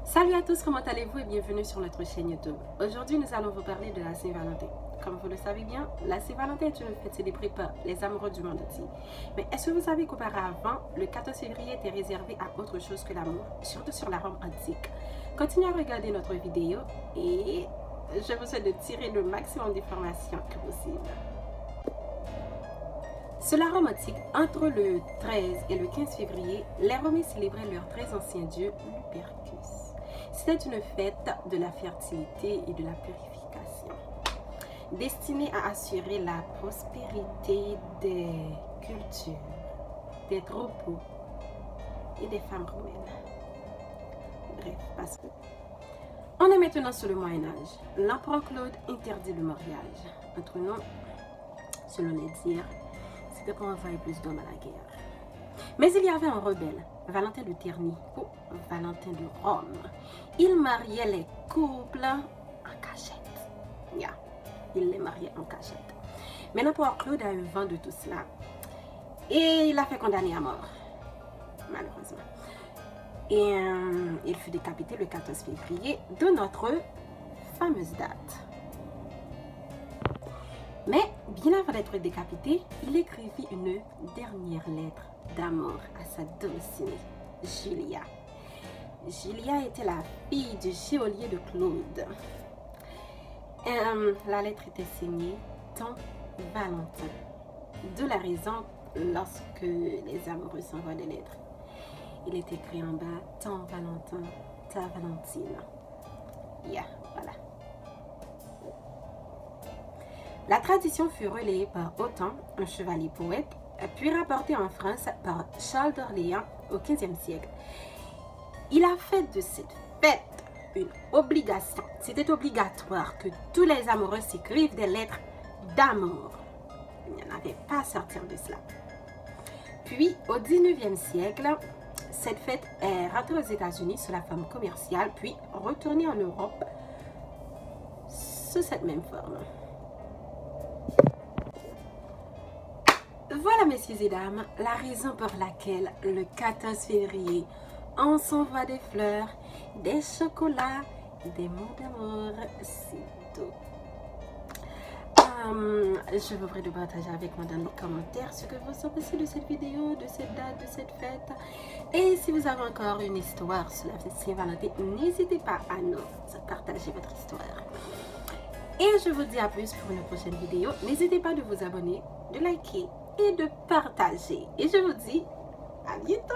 Salut à tous, comment allez-vous et bienvenue sur notre chaîne YouTube. Aujourd'hui, nous allons vous parler de la Saint-Valentin. Comme vous le savez bien, la Saint-Valentin est une fête célébrée par les amoureux du monde entier. Mais est-ce que vous savez qu'auparavant, le 14 février était réservé à autre chose que l'amour, surtout sur la Rome antique? Continuez à regarder notre vidéo et je vous souhaite de tirer le maximum d'informations que possible. Sur la Rome antique, entre le 13 et le 15 février, les Romains célébraient leur très ancien dieu Lupercus. C'était une fête de la fertilité et de la purification, destinée à assurer la prospérité des cultures, des troupeaux et des femmes romaines. Bref, parce que on est maintenant sur le Moyen-Âge. L'empereur Claude interdit le mariage. Entre nous, selon les dires, c'était pour envoyer plus d'hommes à la guerre. Mais il y avait un rebelle, Valentin de Terni ou Valentin de Rome. Il mariait les couples en cachette. Il les mariait en cachette. Mais l'empereur Claude a eu vent de tout cela et il l'a fait condamner à mort, malheureusement. Et il fut décapité le 14 février de notre fameuse date. Mais bien avant d'être décapité, il écrivit une dernière lettre d'amour à sa dulcinée, Julia. Julia était la fille du geôlier de Claude. La lettre était signée Ton Valentin. De la raison, lorsque les amoureux s'envoient des lettres, il est écrit en bas Ton Valentin, ta Valentine. Voilà. La tradition fut relayée par Othon, un chevalier poète, puis rapportée en France par Charles d'Orléans au XVe siècle. Il a fait de cette fête une obligation. C'était obligatoire que tous les amoureux s'écrivent des lettres d'amour. Il n'y en avait pas à sortir de cela. Puis, au XIXe siècle, cette fête est rentrée aux États-Unis sous la forme commerciale, puis retournée en Europe sous cette même forme. Voilà, messieurs et dames, la raison pour laquelle le 14 février, on s'envoie des fleurs, des chocolats, des mots d'amour, c'est tout. Je vous prie de partager avec moi dans les commentaires ce que vous en pensez de cette vidéo, de cette date, de cette fête. Et si vous avez encore une histoire sur la Saint-Valentin, n'hésitez pas à nous partager votre histoire. Et je vous dis à plus pour une prochaine vidéo. N'hésitez pas de vous abonner, de liker et de partager. Et je vous dis à bientôt.